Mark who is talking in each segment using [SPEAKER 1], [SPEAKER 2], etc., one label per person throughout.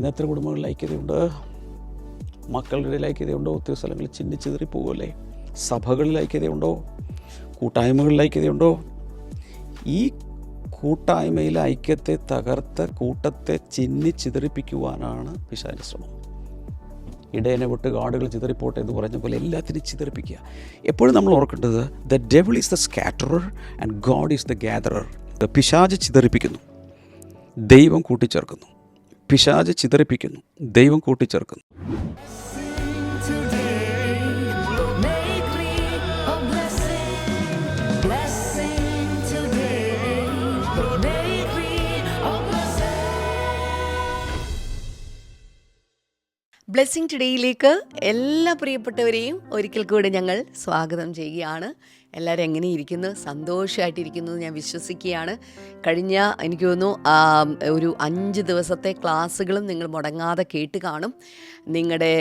[SPEAKER 1] ഇന്ന് എത്ര കുടുംബങ്ങളിൽ ഐക്യതയുണ്ട്? മക്കളുടെ ഇടയിൽ ഐക്യതയുണ്ടോ? ഒത്തിരി സ്ഥലങ്ങളിൽ ചിന്നിച്ചിതറി പോകുമല്ലേ. സഭകളിൽ ഐക്യതയുണ്ടോ? കൂട്ടായ്മകളിൽ ഐക്യതയുണ്ടോ? ഈ കൂട്ടായ്മയിലെ ഐക്യത്തെ തകർത്ത് കൂട്ടത്തെ ചിന്നിച്ചിതറിപ്പിക്കുവാനാണ് പിശാചിൻ്റെ ശ്രമം. ഇടയനെ വിട്ട് കാടുകൾ ചിതറിപ്പോട്ടെ എന്ന് പറഞ്ഞ പോലെ എല്ലാത്തിനും ചിതറിപ്പിക്കുക. എപ്പോഴും നമ്മൾ ഓർക്കേണ്ടത്, the devil is the scatterer and God is the gatherer. പിശാച് ചിതറിപ്പിക്കുന്നു, ദൈവം കൂട്ടിച്ചേർക്കുന്നു. പിശാച് ചിതറിപ്പിക്കുന്നു, ദൈവം കൂട്ടിച്ചേർക്കുന്നു.
[SPEAKER 2] ബ്ലെസ്സിങ് ടുഡേയിലേക്ക് എല്ലാ പ്രിയപ്പെട്ടവരെയും ഒരിക്കൽ കൂടി ഞങ്ങൾ സ്വാഗതം ചെയ്യുകയാണ്. എല്ലാവരും എങ്ങനെ ഇരിക്കുന്നു? സന്തോഷമായിട്ടിരിക്കുന്നു ഞാൻ വിശ്വസിക്കുകയാണ്. കഴിഞ്ഞ എനിക്ക് തോന്നുന്നു ഒരു 5 ദിവസത്തെ ക്ലാസ്സുകളും നിങ്ങൾ മുടങ്ങാതെ കേട്ട് കാണും. നിങ്ങളുടെ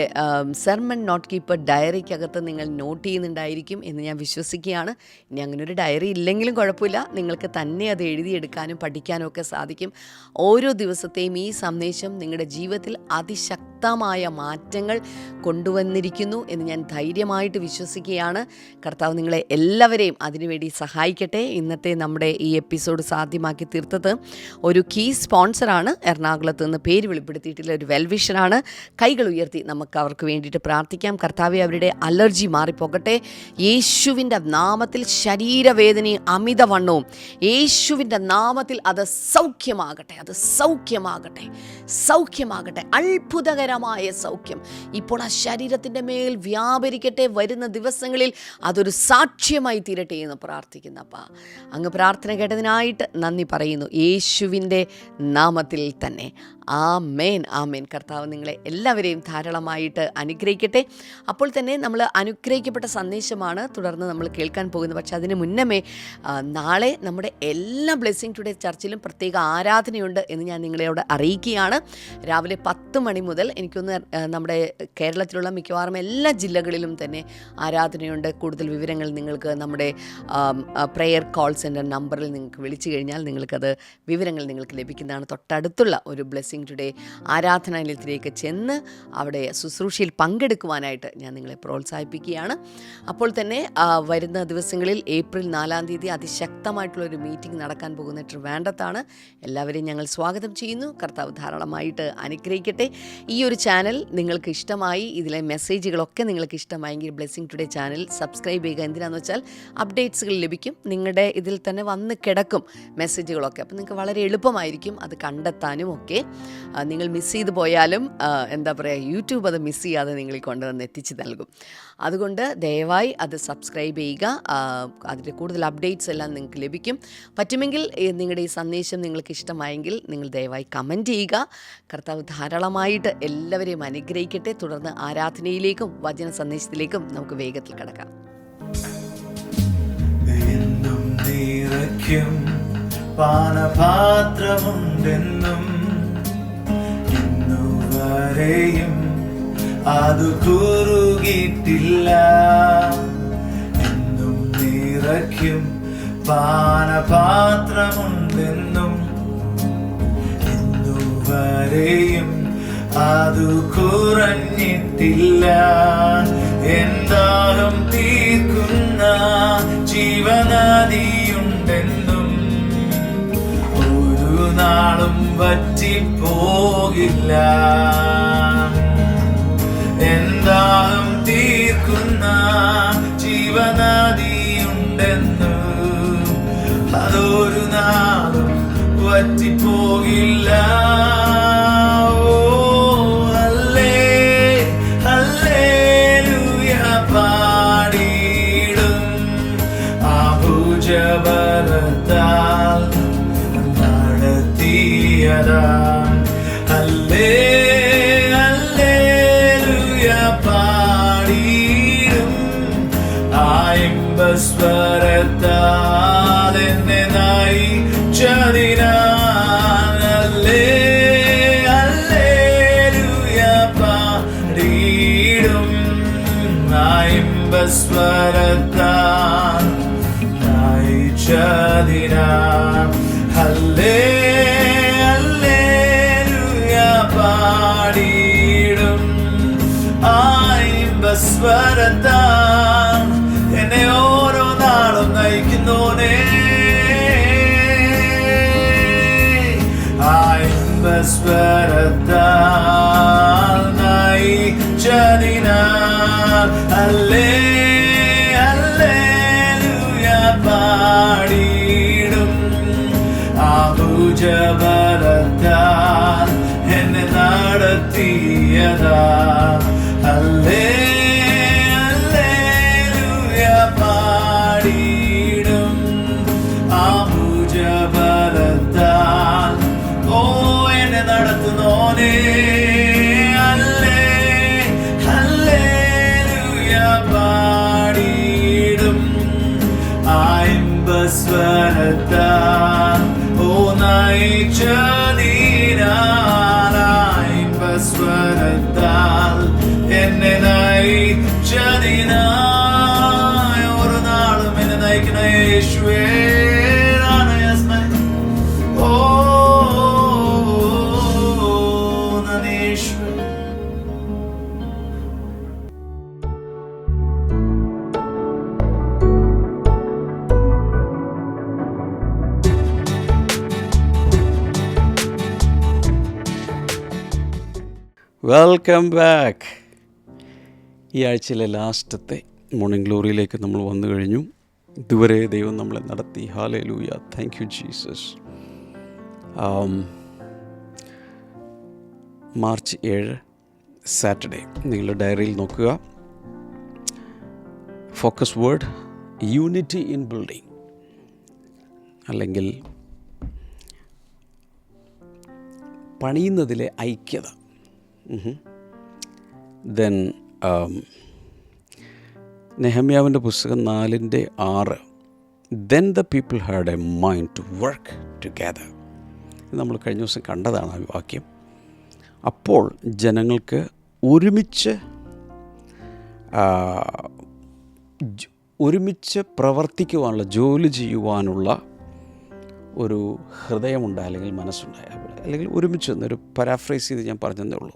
[SPEAKER 2] സെർമൺ നോട്ട് കീപ്പർ ഡയറിക്കകത്ത് നിങ്ങൾ നോട്ട് ചെയ്യുന്നുണ്ടായിരിക്കും എന്ന് ഞാൻ വിശ്വസിക്കുകയാണ്. ഇനി അങ്ങനെ ഒരു ഡയറി ഇല്ലെങ്കിലും കുഴപ്പമില്ല, നിങ്ങൾക്ക് തന്നെ അത് എഴുതിയെടുക്കാനും പഠിക്കാനും ഒക്കെ സാധിക്കും. ഓരോ ദിവസത്തെയും ഈ സന്ദേശം നിങ്ങളുടെ ജീവിതത്തിൽ അതിശക്തമായ മാറ്റങ്ങൾ കൊണ്ടുവന്നിരിക്കുന്നു എന്ന് ഞാൻ ധൈര്യമായിട്ട് വിശ്വസിക്കുകയാണ്. കർത്താവ് നിങ്ങളെ എല്ലാവരെയും അതിനുവേണ്ടി സഹായിക്കട്ടെ. ഇന്നത്തെ നമ്മുടെ ഈ എപ്പിസോഡ് സാധ്യമാക്കി തീർത്തത് ഒരു കീ സ്പോൺസറാണ്. എറണാകുളത്ത് നിന്ന് പേര് വെളിപ്പെടുത്തിയിട്ടുള്ള ഒരു വെൽവിഷനാണ്. കൈകൾ ഉയർത്തി നമുക്ക് അവർക്ക് വേണ്ടിയിട്ട് പ്രാർത്ഥിക്കാം. കർത്താവെ, അവരുടെ അലർജി മാറിപ്പോകട്ടെ. യേശുവിൻ്റെ നാമത്തിൽ ശരീരവേദനയും അമിതവണ്ണവും യേശുവിൻ്റെ നാമത്തിൽ അത് സൗഖ്യമാകട്ടെ, അത് സൗഖ്യമാകട്ടെ, സൗഖ്യമാകട്ടെ. അത്ഭുതകരമായ സൗഖ്യം ഇപ്പോൾ ആ ശരീരത്തിൻ്റെ മേൽ വ്യാപരിക്കട്ടെ. വരുന്ന ദിവസങ്ങളിൽ അതൊരു സാക്ഷ്യമായി തീരട്ടെ എന്ന് പ്രാർത്ഥിക്കുന്നപ്പാ. അങ്ങ് പ്രാർത്ഥന കേട്ടതിനായിട്ട് നന്ദി പറയുന്നു, യേശുവിൻ്റെ നാമത്തിൽ തന്നെ. ആമേൻ, ആമേൻ. കർത്താവ് നിങ്ങളെ എല്ലാവരെയും ധാരാളമായിട്ട് അനുഗ്രഹിക്കട്ടെ. അപ്പോൾ തന്നെ നമ്മൾ അനുഗ്രഹിക്കപ്പെട്ട സന്ദേശമാണ് തുടർന്ന് നമ്മൾ കേൾക്കാൻ പോകുന്നത്. പക്ഷേ അതിന് മുന്നമേ നാളെ നമ്മുടെ എല്ലാ ബ്ലെസ്സിങ് ടുഡേ ചർച്ചിലും പ്രത്യേക ആരാധനയുണ്ട് എന്ന് ഞാൻ നിങ്ങളോട് അറിയിക്കുകയാണ്. രാവിലെ 10 മണി മുതൽ എനിക്കൊന്ന് നമ്മുടെ കേരളത്തിലുള്ള മിക്കവാറും എല്ലാ ജില്ലകളിലും തന്നെ ആരാധനയുണ്ട്. കൂടുതൽ വിവരങ്ങൾ നിങ്ങൾക്ക് നമ്മുടെ പ്രെയർ കോൾ സെൻ്റർ നമ്പറിൽ നിങ്ങൾക്ക് വിളിച്ചു കഴിഞ്ഞാൽ നിങ്ങൾക്കത് വിവരങ്ങൾ നിങ്ങൾക്ക് ലഭിക്കുന്നതാണ്. തൊട്ടടുത്തുള്ള ഒരു ബ്ലെസ്സിങ് ടുഡേ ആരാധനാലയത്തിലേക്ക് ചെന്ന് അവിടെ ശുശ്രൂഷയിൽ പങ്കെടുക്കുവാനായിട്ട് ഞാൻ നിങ്ങളെ പ്രോത്സാഹിപ്പിക്കുകയാണ്. അപ്പോൾ തന്നെ വരുന്ന ദിവസങ്ങളിൽ ഏപ്രിൽ 4-ാം തീയതി അതിശക്തമായിട്ടുള്ളൊരു മീറ്റിംഗ് നടക്കാൻ പോകുന്ന ട്രിവാൻഡ്രത്താണ്. എല്ലാവരെയും ഞങ്ങൾ സ്വാഗതം ചെയ്യുന്നു. കർത്താവ് ധാരാളമായിട്ട് അനുഗ്രഹിക്കട്ടെ. ഈ ഒരു ചാനൽ നിങ്ങൾക്ക് ഇഷ്ടമായി, ഇതിലെ മെസ്സേജുകളൊക്കെ നിങ്ങൾക്ക് ഇഷ്ടമായെങ്കിൽ ബ്ലെസ്സിങ് ടുഡേ ചാനൽ സബ്സ്ക്രൈബ് ചെയ്യുക. എന്തിനാണെന്ന് വെച്ചാൽ അപ്ഡേറ്റ്സുകൾ ലഭിക്കും. നിങ്ങളുടെ ഇതിൽ തന്നെ വന്ന് കിടക്കും മെസ്സേജുകളൊക്കെ. അപ്പോൾ നിങ്ങൾക്ക് വളരെ എളുപ്പമായിരിക്കും അത് കണ്ടെത്താനും ഒക്കെ. നിങ്ങൾ മിസ് ചെയ്ത് പോയാലും എന്താ പറയുക, യൂട്യൂബ് അത് മിസ് ചെയ്യാതെ നിങ്ങളിൽ കൊണ്ടുവന്ന് എത്തിച്ച് നൽകും. അതുകൊണ്ട് ദയവായി അത് സബ്സ്ക്രൈബ് ചെയ്യുക. അതിൻ്റെ കൂടുതൽ അപ്ഡേറ്റ്സ് എല്ലാം നിങ്ങൾക്ക് ലഭിക്കും. പറ്റുമെങ്കിൽ നിങ്ങളുടെ ഈ സന്ദേശം നിങ്ങൾക്ക് ഇഷ്ടമായെങ്കിൽ നിങ്ങൾ ദയവായി കമൻറ്റ് ചെയ്യുക. കർത്താവ് ധാരാളമായിട്ട് എല്ലാവരെയും അനുഗ്രഹിക്കട്ടെ. തുടർന്ന് ആരാധനയിലേക്കും വചന സന്ദേശത്തിലേക്കും നമുക്ക് വേഗത്തിൽ കടക്കാം.
[SPEAKER 3] പാനപാത്രമുണ്ടെന്നും ഇന്നുവരെയും അത് കുറുകിയിട്ടില്ല. എന്നും നിറയ്ക്കും പാനപാത്രമുണ്ടെന്നും ഇന്നുവരെയും അത് കുറഞ്ഞിട്ടില്ല. എന്താലും തീർക്കുന്ന ജീവനദിയുണ്ടെന്നും ഒരു നാളും വറ്റിപ്പോകില്ല. എന്താലും തീർക്കുന്ന ജീവനദിയുണ്ടെന്നും അതൊരു നാളും വറ്റിപ്പോകില്ല. ബലത്താൽ നടത്തിയതാം ഹല്ലേലൂയ പാടിയിടും. സ്വരത്താൽ എന്നെ നയിച്ചതിനാൽ ഹല്ലേലൂയ പാടിയിടും. സ്വരത്താൽ ഹല്ലേലൂയ പാടിയിടും. ഇമ്പസ്വരത്താൽ എന്നെ ഓരോ നാളും നയിക്കുന്നോനേ. ഇമ്പസ്വരത്താൽ നയിച്ചതിനാൽ ഹല്ലേലൂയ പാടിയിടും. ഭുജബലത്താൽ എന്നെ നടത്തിയതാ ഹല്ലേലൂയ പാടിയിടും. ഭുജബലത്താൽ എന്നെ നടത്തുന്നോനേ. ഹല്ലേലൂയ പാടിയിടും. ഇമ്പസ്വരത്താൽ നയിച്ചതിനാൽ ഇമ്പസ്വരത്താൽ എന്നെ നയിച്ചതിനായി ഒരു നാളും എന്നെ നയിക്കുന്ന യേശുവേ.
[SPEAKER 1] Welcome back. ഈ ആഴ്ചയിലെ ലാസ്റ്റത്തെ മോർണിംഗ് ഗ്ലോറിയിലേക്ക് നമ്മൾ വന്നു കഴിഞ്ഞു. ഇതുവരെ ദൈവം നമ്മളെ നടത്തി. Hallelujah, thank you Jesus. March 7 Saturday നിങ്ങളുടെ ഡയറിയിൽ നോക്കുക. Focus word unity in building, അല്ലെങ്കിൽ പണിയുന്നതിലെ ഐക്യത. ദെൻ നെഹമ്യാവിൻ്റെ പുസ്തകം 4:6 then the people had a mind to work together. നമ്മൾ കഴിഞ്ഞ ദിവസം കണ്ടതാണ് ആ വാക്യം. അപ്പോൾ ജനങ്ങൾക്ക് ഒരുമിച്ച് പ്രവർത്തിക്കുവാനുള്ള, ജോലി ചെയ്യുവാനുള്ള ഒരു ഹൃദയമുണ്ടായ അല്ലെങ്കിൽ മനസ്സുണ്ടായ, അല്ലെങ്കിൽ ഒരുമിച്ച് എന്നൊരു പാരാഫ്രൈസ് ചെയ്ത് ഞാൻ പറഞ്ഞതേ ഉള്ളൂ.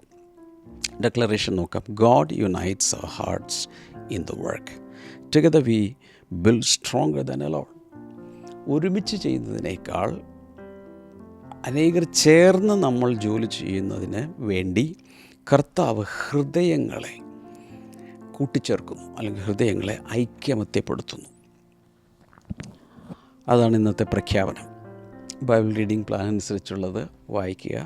[SPEAKER 1] ഡെക്ലറേഷൻ നോക്കാം. God unites our hearts in the work together we build stronger than alone. ഒരുമിച്ച് ചെയ്യുന്നതിനേക്കാൾ അനേകർ ചേർന്ന് നമ്മൾ ജോലി ചെയ്യുന്നതിന് വേണ്ടി കർത്താവ് ഹൃദയങ്ങളെ കൂട്ടിച്ചേർക്കുന്നു, അല്ലെങ്കിൽ ഹൃദയങ്ങളെ ഐക്യമത്യപ്പെടുത്തുന്നു. അതാണ് ഇന്നത്തെ പ്രഖ്യാപനം. ബൈബിൾ റീഡിംഗ് പ്ലാൻ അനുസരിച്ചുള്ളത് വായിക്കുക.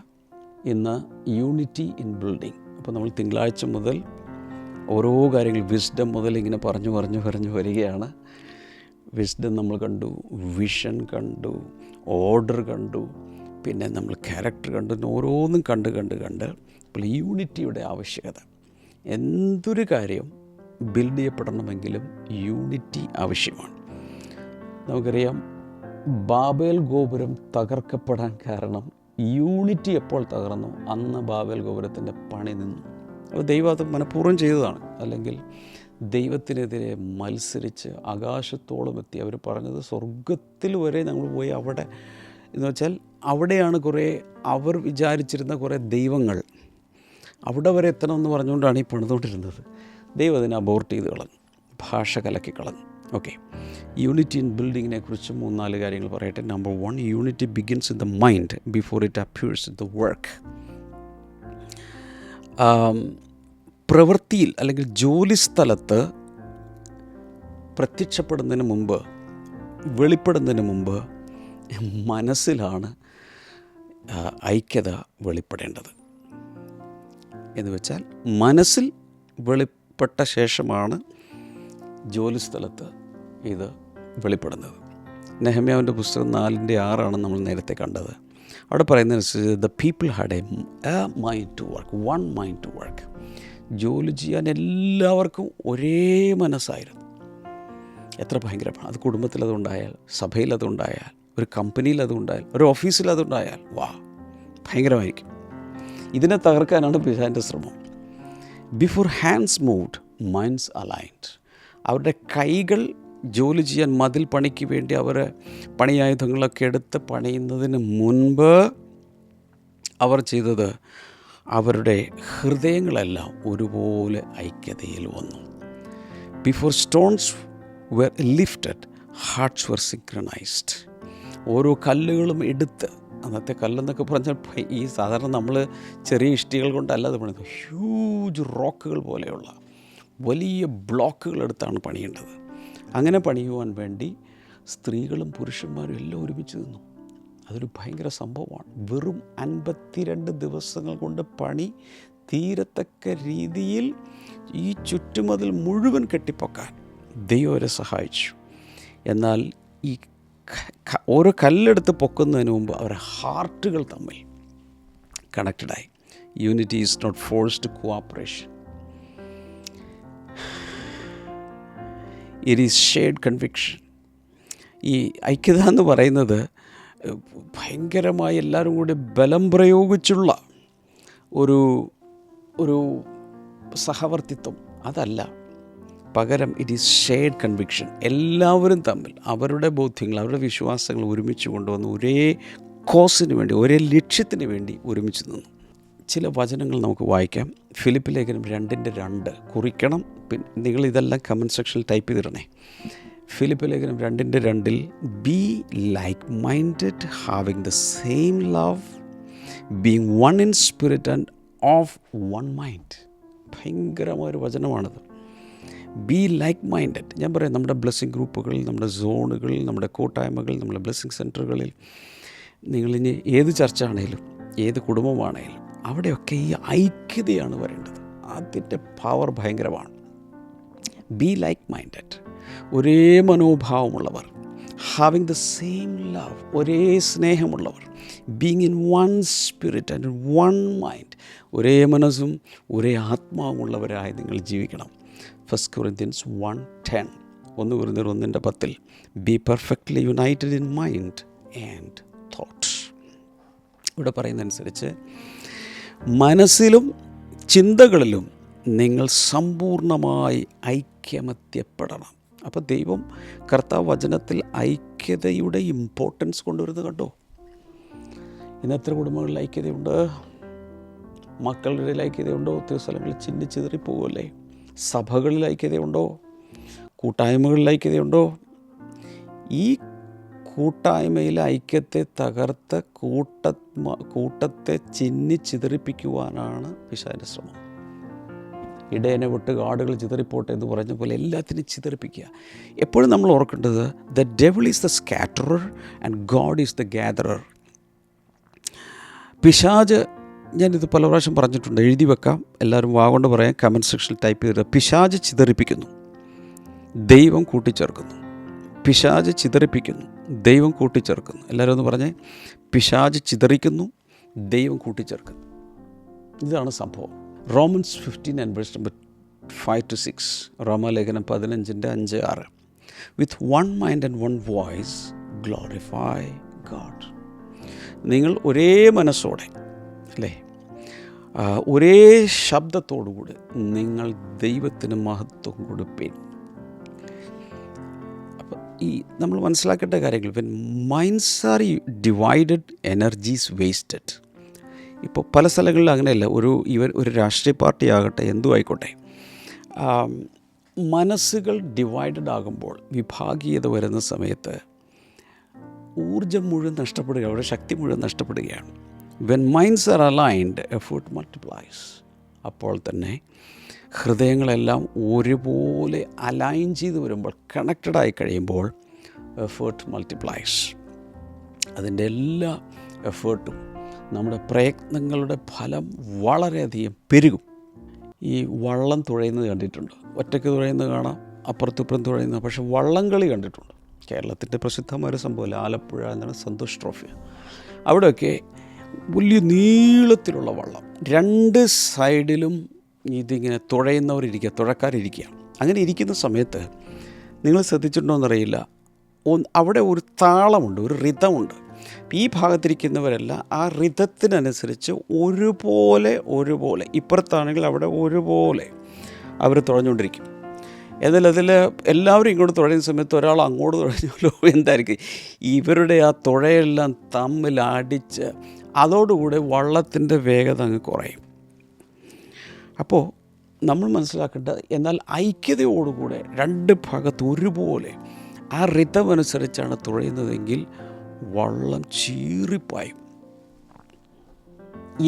[SPEAKER 1] ഇന്ന് യൂണിറ്റി ഇൻ ബിൽഡിംഗ്. അപ്പോൾ നമ്മൾ തിങ്കളാഴ്ച മുതൽ ഓരോ കാര്യങ്ങൾ, വിസ്ഡം മുതൽ ഇങ്ങനെ പറഞ്ഞു വരികയാണ്. വിസ്ഡം നമ്മൾ കണ്ടു, വിഷൻ കണ്ടു, ഓർഡർ കണ്ടു, പിന്നെ നമ്മൾ ക്യാരക്ടർ കണ്ടു. ഓരോന്നും കണ്ട് അപ്പോൾ യൂണിറ്റിയുടെ ആവശ്യകത. എന്തൊരു കാര്യം ബിൽഡ് ചെയ്യപ്പെടണമെങ്കിലും യൂണിറ്റി ആവശ്യമാണ്. നമുക്കറിയാം, ബാബേൽ ഗോപുരം തകർക്കപ്പെടാൻ കാരണം യൂണിറ്റി എപ്പോൾ തകർന്നു അന്ന് ബാബേൽ ഗോപുരത്തിൻ്റെ പണി നിന്നു. അപ്പോൾ ദൈവം അത് മനഃപൂർവ്വം ചെയ്തതാണ്. അല്ലെങ്കിൽ ദൈവത്തിനെതിരെ മത്സരിച്ച് ആകാശത്തോളം എത്തി. അവർ പറഞ്ഞത് സ്വർഗത്തിൽ വരെ ഞങ്ങൾ പോയി അവിടെ എന്ന് വെച്ചാൽ അവിടെയാണ് കുറേ അവർ വിചാരിച്ചിരുന്ന കുറേ ദൈവങ്ങൾ, അവിടെ വരെ എത്തണമെന്ന് പറഞ്ഞുകൊണ്ടാണ് ഈ പണിതുകൊണ്ടിരുന്നത്. ദൈവം അതിനെ അബോർട്ട് ചെയ്ത് കളഞ്ഞു, ഭാഷ കലക്കി കളഞ്ഞു. ഓക്കെ, യൂണിറ്റി ഇൻ ബിൽഡിങ്ങിനെ കുറിച്ച് 3-4 കാര്യങ്ങൾ പറയട്ടെ. Number 1, unity begins in the mind before it appears in the work. പ്രവൃത്തിയിൽ അല്ലെങ്കിൽ ജോലി സ്ഥലത്ത് പ്രത്യക്ഷപ്പെടുന്നതിന് മുമ്പ്, വെളിപ്പെടുന്നതിന് മുമ്പ് മനസ്സിലാണ് ഐക്യത വെളിപ്പെടേണ്ടത്. എന്ന് വെച്ചാൽ മനസ്സിൽ വെളിപ്പെട്ട ശേഷമാണ് ജോലി സ്ഥലത്ത് ഇത് വെളിപ്പെടുന്നത്. നെഹമ്യാവിൻ്റെ പുസ്തകം 4:6 നമ്മൾ നേരത്തെ കണ്ടത്. അവിടെ പറയുന്നതനുസരിച്ച് the people had a mind to work, one mind to work. ജോലി ചെയ്യാൻ എല്ലാവർക്കും ഒരേ മനസ്സായിരുന്നു. എത്ര ഭയങ്കരമാണ് അത്! കുടുംബത്തിലതുണ്ടായാൽ, സഭയിലതുണ്ടായാൽ, ഒരു കമ്പനിയിലതുണ്ടായാൽ, ഒരു ഓഫീസിലതുണ്ടായാൽ, ഭയങ്കരമായിരിക്കും. ഇതിനെ തകർക്കാനാണ് പിശാചിൻ്റെ ശ്രമം. Before hands moved minds aligned. അവരുടെ കൈകൾ ജോലി ചെയ്യാൻ, മതിൽ പണിക്ക് വേണ്ടി അവർ പണിയായുധങ്ങളൊക്കെ എടുത്ത് പണിയുന്നതിന് മുൻപ് അവർ ചെയ്തത് അവരുടെ ഹൃദയങ്ങളെല്ലാം ഒരുപോലെ ഐക്യതയിൽ വന്നു. Before stones were lifted, hearts were synchronised. ഓരോ കല്ലുകളും എടുത്ത്, അന്നത്തെ കല്ലെന്നൊക്കെ പറഞ്ഞാൽ ഈ സാധാരണ നമ്മൾ ചെറിയ ഇഷ്ടികൾ കൊണ്ടല്ല അത് പണിയുന്നത്, ഹ്യൂജ് റോക്കുകൾ പോലെയുള്ള വലിയ ബ്ലോക്കുകൾ എടുത്താണ് പണിയേണ്ടത്. അങ്ങനെ പണിയുവാൻ വേണ്ടി സ്ത്രീകളും പുരുഷന്മാരും എല്ലാം ഒരുമിച്ച് നിന്നു. അതൊരു ഭയങ്കര സംഭവമാണ്. വെറും 52 ദിവസങ്ങൾ കൊണ്ട് പണി തീരത്തക്ക രീതിയിൽ ഈ ചുറ്റുമതിൽ മുഴുവൻ കെട്ടിപ്പൊക്കാൻ ദൈവം അവരെ സഹായിച്ചു. എന്നാൽ ഈ ഓരോ കല്ലെടുത്ത് പൊക്കുന്നതിന് മുമ്പ് അവരുടെ ഹാർട്ടുകൾ തമ്മിൽ കണക്റ്റഡായി. Unity is not forced cooperation, it is shared conviction. ഈ ഐക്യത എന്ന് പറയുന്നത് ഭയങ്കരമായി എല്ലാവരും കൂടി ബലം പ്രയോഗിച്ചുള്ള ഒരു സഹവർത്തിത്വം അതല്ല. പകരം ഇറ്റ് ഈസ് ഷെയർഡ് കൺവിക്ഷൻ. എല്ലാവരും തമ്മിൽ അവരുടെ ബോധ്യങ്ങൾ, അവരുടെ വിശ്വാസങ്ങൾ ഒരുമിച്ച് കൊണ്ടുവന്ന് ഒരേ കോസിന് വേണ്ടി, ഒരേ ലക്ഷ്യത്തിന് വേണ്ടി ഒരുമിച്ച് നിന്നു. ചില വചനങ്ങൾ നമുക്ക് വായിക്കാം. ഫിലിപ്പ് ലേഖനം 2:2 കുറിക്കണം. പിന്നെ നിങ്ങളിതെല്ലാം കമൻറ്റ് സെക്ഷനിൽ ടൈപ്പ് ചെയ്തിടണേ. ഫിലിപ്പ് ലേഖനം 2:2 be like minded, having the same love, being one in spirit and of one mind. ഭയങ്കരമായൊരു വചനമാണത്. Be like minded. ഞാൻ പറയാം, നമ്മുടെ ബ്ലെസ്സിങ് ഗ്രൂപ്പുകളിൽ, നമ്മുടെ സോണുകളിൽ, നമ്മുടെ കൂട്ടായ്മകൾ, നമ്മുടെ ബ്ലെസ്സിങ് സെൻറ്ററുകളിൽ, നിങ്ങളിനി ഏത് ചർച്ച ആണെങ്കിലും ഏത് കുടുംബമാണെങ്കിലും അവിടെയൊക്കെ ഈ ഐക്യതയാണ് വരേണ്ടത്. അതിൻ്റെ പവർ ഭയങ്കരമാണ്. ബി ലൈക്ക് മൈൻഡഡ്, ഒരേ മനോഭാവമുള്ളവർ, ഹാവിങ് ദ സെയിം ലവ്, ഒരേ സ്നേഹമുള്ളവർ, being in one spirit and one mind, ഒരേ മനസ്സും ഒരേ ആത്മാവുമുള്ളവരായി നിങ്ങൾ ജീവിക്കണം. 1 Corinthians 1:10, 1 Corinthians 1:10 B perfectly United in mind and thought. ഇവിടെ പറയുന്നതനുസരിച്ച് മനസ്സിലും ചിന്തകളിലും നിങ്ങൾ സമ്പൂർണ്ണമായി ഐക്യമത്യപ്പെടണം. അപ്പോൾ ദൈവം കർത്താവ് വചനത്തിൽ ഐക്യതയുടെ ഇമ്പോർട്ടൻസ് കൊണ്ടുവരുന്നത് കണ്ടോ. ഇന്ന് എത്ര കുടുംബങ്ങളിൽ ഐക്യതയുണ്ട്, മക്കളുടെ ഇടയിൽ ഐക്യതയുണ്ടോ? ഒത്തിരി സ്ഥലങ്ങളിൽ ചിന്നിച്ചിതറി പോകുമല്ലേ. സഭകളിൽ ഐക്യതയുണ്ടോ? കൂട്ടായ്മകളിൽ ഐക്യതയുണ്ടോ? ഈ കൂട്ടായ്മയിലെ ഐക്യത്തെ തകർത്ത് കൂട്ടത്തെ ചിന്നിച്ചിതറിപ്പിക്കുവാനാണ് പിശാചിൻ്റെ ശ്രമം. ഇടയനെ വിട്ട് കാടുകൾ ചിതറിപ്പോട്ടെ എന്ന് പറഞ്ഞ പോലെ എല്ലാത്തിനും ചിതറിപ്പിക്കുക. എപ്പോഴും നമ്മൾ ഓർക്കേണ്ടത്, the devil is the scatterer and God is the gatherer. പിശാച്, ഞാനിത് പല പ്രാവശ്യം പറഞ്ഞിട്ടുണ്ട്, എഴുതി വെക്കാം, എല്ലാവരും വാഗോണ്ട് പറയാം, കമൻറ്റ് സെക്ഷനിൽ ടൈപ്പ് ചെയ്തിട്ട്. പിശാച് ചിതറിപ്പിക്കുന്നു, ദൈവം കൂട്ടിച്ചേർക്കുന്നു. പിശാച് ചിതറിപ്പിക്കുന്നു, ദൈവം കൂട്ടിച്ചേർക്കുന്നു. എല്ലാവരും ഒന്ന് പറഞ്ഞേ, പിശാച് ചിതറിക്കുന്നു, ദൈവം കൂട്ടിച്ചേർക്കുന്നു. ഇതാണ് സംഭവം. Romans 15 and verse number 5-6, റോമാലേഖനം 15:5-6. With one mind and one voice glorify God. നിങ്ങൾ ഒരേ മനസ്സോടെ, അല്ലേ, ഒരേ ശബ്ദത്തോടുകൂടി നിങ്ങൾ ദൈവത്തിന് മഹത്വം കൊടുപ്പീൻ. അപ്പം ഈ നമ്മൾ മനസ്സിലാക്കേണ്ട കാര്യങ്ങൾ, when minds are divided, energies wasted. ഇപ്പോൾ പല സ്ഥലങ്ങളിലും അങ്ങനെയല്ല. ഒരു രാഷ്ട്രീയ പാർട്ടി ആകട്ടെ, എന്തും ആയിക്കോട്ടെ, മനസ്സുകൾ ഡിവൈഡഡ് ആകുമ്പോൾ, വിഭാഗീയത വരുന്ന സമയത്ത് ഊർജം മുഴുവൻ നഷ്ടപ്പെടുകയാണ്, അവരുടെ ശക്തി മുഴുവൻ നഷ്ടപ്പെടുകയാണ്. When minds are aligned, effort multiplies. അപ്പോൾ തന്നെ ഹൃദയങ്ങളെല്ലാം ഒരുപോലെ അലൈൻ ചെയ്ത് വരുമ്പോൾ, കണക്റ്റഡായി കഴിയുമ്പോൾ എഫേർട്ട് മൾട്ടിപ്ലൈസ്. അതിൻ്റെ എല്ലാ എഫേർട്ടും, നമ്മുടെ പ്രയത്നങ്ങളുടെ ഫലം വളരെയധികം പെരുകും. ഈ വള്ളം തുഴയുന്നത് കണ്ടിട്ടുണ്ട്. ഒറ്റയ്ക്ക് തുഴയുന്നത് കാണാം, അപ്പുറത്തിപ്പുറം തുഴയുന്നത്. പക്ഷേ വള്ളം കളി കണ്ടിട്ടുണ്ട്. കേരളത്തിൻ്റെ പ്രസിദ്ധമായ സംഭവമല്ല, ആലപ്പുഴ എന്നാണ് സന്തോഷ് ട്രോഫി. അവിടെയൊക്കെ വലിയ നീളത്തിലുള്ള വള്ളം, രണ്ട് സൈഡിലും ഇതിങ്ങനെ തുഴയുന്നവരിരിക്കുക, തുഴക്കാരിരിക്കുക. അങ്ങനെ ഇരിക്കുന്ന സമയത്ത് നിങ്ങൾ ശ്രദ്ധിച്ചിട്ടുണ്ടോ എന്നറിയില്ല, അവിടെ ഒരു താളമുണ്ട്, ഒരു റിതമുണ്ട്. ഈ ഭാഗത്തിരിക്കുന്നവരല്ല ആ റിതത്തിനനുസരിച്ച് ഒരുപോലെ ഇപ്പുറത്താണെങ്കിൽ അവിടെ ഒരുപോലെ അവർ തുഴഞ്ഞുകൊണ്ടിരിക്കും. എന്നാൽ അതിൽ എല്ലാവരും ഇങ്ങോട്ട് തുഴയുന്ന സമയത്ത് ഒരാൾ അങ്ങോട്ട് തുഴഞ്ഞാലോ എന്തായിരിക്കും, ഇവരുടെ ആ തുഴയെല്ലാം തമ്മിൽ അടിച്ച് അതോടുകൂടെ വള്ളത്തിൻ്റെ വേഗത അങ്ങ് കുറയും. അപ്പോൾ നമ്മൾ മനസ്സിലാക്കേണ്ടത്, എന്നാൽ ഐക്യതയോടുകൂടെ രണ്ട് ഭാഗത്ത് ഒരുപോലെ ആ റിതം അനുസരിച്ചാണ് തുഴയുന്നതെങ്കിൽ വള്ളം ചീറിപ്പായും.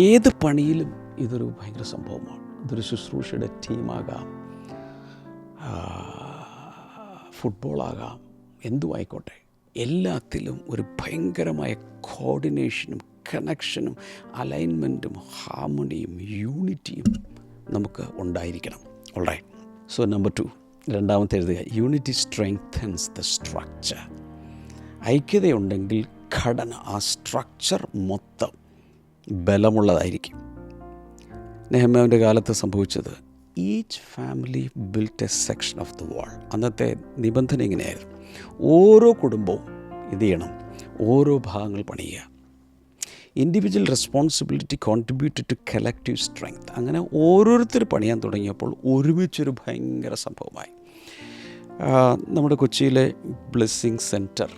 [SPEAKER 1] ഏത് പണിയിലും ഇതൊരു ഭയങ്കര സംഭവമാണ്. ഇതൊരു ശുശ്രൂഷയുടെ ടീമാകാം, ഫുട്ബോളാകാം, എന്തും ആയിക്കോട്ടെ, എല്ലാത്തിലും ഒരു ഭയങ്കരമായ കോർഡിനേഷനും കണക്ഷനും അലൈൻമെൻറ്റും ഹാർമണിയും യൂണിറ്റിയും നമുക്ക് ഉണ്ടായിരിക്കണം. ഓൾറൈറ്റ്. സോ നമ്പർ 2, രണ്ടാമത്തെ എഴുതുക, യൂണിറ്റി സ്ട്രെങ്തൻസ് ദ സ്ട്രക്ചർ. ഐക്യതയുണ്ടെങ്കിൽ ഘടന, ആ സ്ട്രക്ചർ മൊത്തം ബലമുള്ളതായിരിക്കും. നെഹമ്യാവിൻ്റെ കാലത്ത് സംഭവിച്ചത്, each family built A section of the wall. അന്നത്തെ നിബന്ധന ഇങ്ങനെയായിരുന്നു, ഓരോ കുടുംബവും ഇത് ചെയ്യണം, ഓരോ ഭാഗങ്ങൾ പണിയുക. Individual responsibility contributed to collective strength. അങ്ങനെ ഓരോരുത്തർ പണിയാൻ തുടങ്ങിയപ്പോൾ ഒരുമിച്ചൊരു ഭയങ്കര സംഭവമായി. നമ്മുടെ കൊച്ചിയിലെ ബ്ലെസ്സിങ് സെൻറ്റർ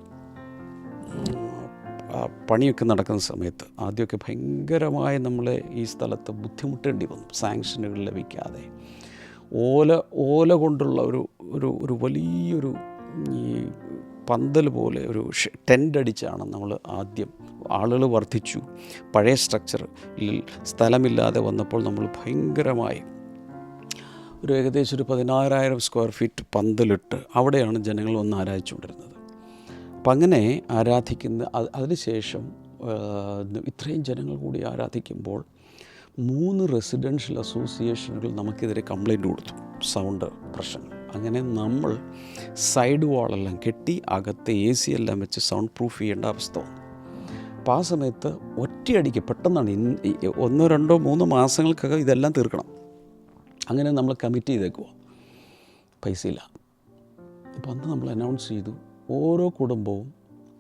[SPEAKER 1] പണിയൊക്കെ നടക്കുന്ന സമയത്ത് ആദ്യമൊക്കെ ഭയങ്കരമായി നമ്മളെ ഈ സ്ഥലത്ത് ബുദ്ധിമുട്ടേണ്ടി വന്നു. സാങ്ഷനുകൾ ലഭിക്കാതെ ഓല കൊണ്ടുള്ള ഒരു വലിയൊരു ഈ പന്തൽ പോലെ ഒരു ടെൻ്റ് അടിച്ചാണ് നമ്മൾ ആദ്യം. ആളുകൾ വർദ്ധിച്ചു, പഴയ സ്ട്രക്ചറിൽ സ്ഥലമില്ലാതെ വന്നപ്പോൾ നമ്മൾ ഭയങ്കരമായി ഒരു ഏകദേശം ഒരു 16,000 സ്ക്വയർ ഫീറ്റ് പന്തലിട്ട് അവിടെയാണ് ജനങ്ങൾ വന്ന് ആരാധിച്ചുകൊണ്ടിരുന്നത്. അപ്പം അങ്ങനെ ആരാധിക്കുന്ന അതിനുശേഷം ഇത്രയും ജനങ്ങൾ കൂടി ആരാധിക്കുമ്പോൾ 3 റെസിഡൻഷ്യൽ അസോസിയേഷനുകൾ നമുക്കെതിരെ കംപ്ലൈൻറ്റ് കൊടുത്തു, സൗണ്ട് പ്രശ്നങ്ങൾ. അങ്ങനെ നമ്മൾ സൈഡ് വാളെല്ലാം കെട്ടി അകത്ത് AC എല്ലാം വെച്ച് സൗണ്ട് പ്രൂഫ് ചെയ്യേണ്ട അവസ്ഥ വന്നു. അപ്പോൾ ആ സമയത്ത് ഒറ്റയടിക്ക് പെട്ടെന്നാണ് 1, 2, 3 മാസങ്ങൾക്കകം ഇതെല്ലാം തീർക്കണം. അങ്ങനെ നമ്മൾ കമ്മിറ്റ് ചെയ്തേക്കുക, പൈസയില്ല. അപ്പോൾ അന്ന് നമ്മൾ അനൗൺസ് ചെയ്തു, ഓരോ കുടുംബവും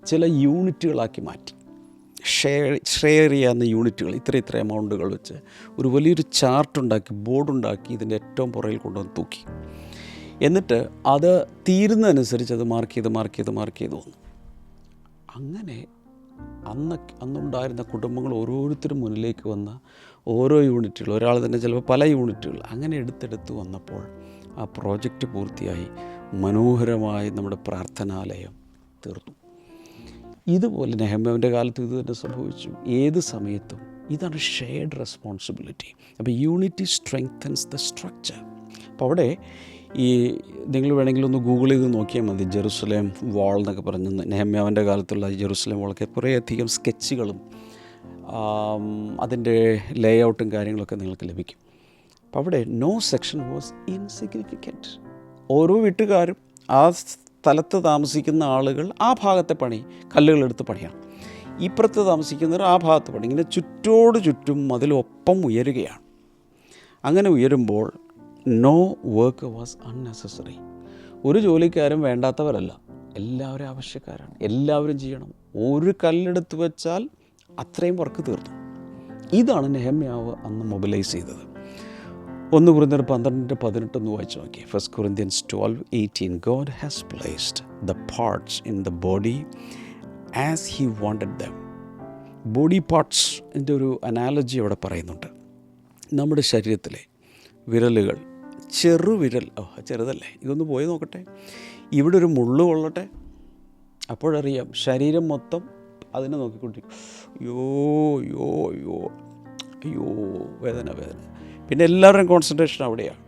[SPEAKER 1] ചില യൂണിറ്റുകളാക്കി മാറ്റി, ഷെയർ ചെയ്യാവുന്ന യൂണിറ്റുകൾ, ഇത്ര എമൗണ്ടുകൾ വെച്ച് ഒരു വലിയൊരു ചാർട്ടുണ്ടാക്കി, ബോർഡുണ്ടാക്കി ഇതിൻ്റെ ഏറ്റവും പുറകിൽ കൊണ്ടുവന്ന് തൂക്കി. എന്നിട്ട് അത് തീരുന്നതനുസരിച്ച് അത് മാർക്ക് ചെയ്ത് വന്നു. അങ്ങനെ അന്നുണ്ടായിരുന്ന കുടുംബങ്ങൾ ഓരോരുത്തരും മുന്നിലേക്ക് വന്ന ഓരോ യൂണിറ്റുകൾ, ഒരാൾ തന്നെ ചിലപ്പോൾ പല യൂണിറ്റുകൾ അങ്ങനെ എടുത്തെടുത്ത് വന്നപ്പോൾ ആ പ്രോജക്റ്റ് പൂർത്തിയായി മനോഹരമായി നമ്മുടെ പ്രാർത്ഥനാലയം തീർന്നു. ഇതുപോലെ നെഹമ്യാവിൻ്റെ കാലത്ത് ഇത് തന്നെ സംഭവിച്ചു. ഏത് സമയത്തും ഇതാണ് ഷെയർഡ് റെസ്പോൺസിബിലിറ്റി. അപ്പോൾ യൂണിറ്റി സ്ട്രെങ്തൻസ് ദ സ്ട്രക്ചർ. അപ്പോൾ അവിടെ ഈ നിങ്ങൾ വേണമെങ്കിൽ ഒന്ന് ഗൂഗിൾ ചെയ്ത് നോക്കിയാൽ മതി, ജെറുസലേം വാൾ എന്നൊക്കെ പറഞ്ഞ് നെഹമ്യാവിൻ്റെ കാലത്തുള്ള ജെറുസലേം വാളൊക്കെ കുറേയധികം സ്കെച്ചുകളും അതിൻ്റെ ലേ ഔട്ടും കാര്യങ്ങളൊക്കെ നിങ്ങൾക്ക് ലഭിക്കും. അപ്പോൾ അവിടെ നോ സെക്ഷൻ വാസ് ഇൻസിഗ്നിഫിക്കൻറ്റ്. ഓരോ വീട്ടുകാരും ആ സ്ഥലത്ത് താമസിക്കുന്ന ആളുകൾ ആ ഭാഗത്തെ പണി കല്ലുകളെടുത്ത് പണിയാണ്, ഇപ്പുറത്ത് താമസിക്കുന്നവർ ആ ഭാഗത്ത് പണി, ഇങ്ങനെ ചുറ്റും അതിലൊപ്പം ഉയരുകയാണ്. അങ്ങനെ ഉയരുമ്പോൾ നോ വർക്ക് വാസ് അൺനെസസറി. ഒരു ജോലിക്കാരും വേണ്ടാത്തവരല്ല, എല്ലാവരും ആവശ്യക്കാരാണ്, എല്ലാവരും ചെയ്യണം. ഒരു കല്ലെടുത്ത് വെച്ചാൽ അത്രയും വർക്ക് തീർന്നു. ഇതാണ് നെഹമ്യാവ് അന്ന് മൊബിലൈസ് ചെയ്തത്. 1 Corinthians 12:18 വായിച്ചു നോക്കി. 1 Corinthians 12:18 God has placed the parts in the body as he wanted them. Body പാർട്സിൻ്റെ ഒരു അനാലജി അവിടെ പറയുന്നുണ്ട്. നമ്മുടെ ശരീരത്തിലെ വിരലുകൾ, ചെറുവിരൽ, ചെറുതല്ലേ, ഇതൊന്ന് പോയി നോക്കട്ടെ, ഇവിടെ ഒരു മുള്ളു കൊള്ളട്ടെ, അപ്പോഴറിയാം ശരീരം മൊത്തം അതിനെ നോക്കിക്കൊണ്ടിരിക്കും. അയ്യോ വേദന. പിന്നെ എല്ലാവരുടെയും കോൺസെൻട്രേഷൻ അവിടെയാണ്.